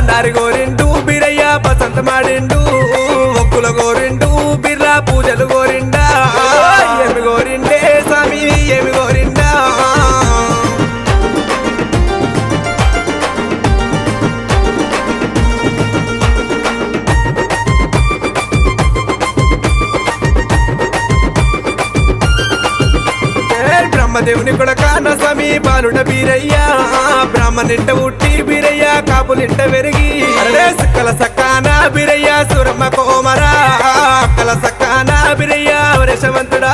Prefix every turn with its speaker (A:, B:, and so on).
A: బండారి గోరిండు బీరయ్య బసంత మాడిండు ఒక్కుల గోరిండు బిర్రా పూజలు గోరిండా ఏమి గోరిండే స్వామి ఏమి గోరిండా బ్రహ్మదేవుని కొడక నా స్వామి బాలుడ బీరయ్య బ్రాహ్మణింట ఉట్టి బీరయ్య కాపులింట వెరిగి సక్కల సక్కాన బీరయ్య సురమ్మ కోమరా అక్కల సక్కాన బీరయ్య వరేశవంతుడ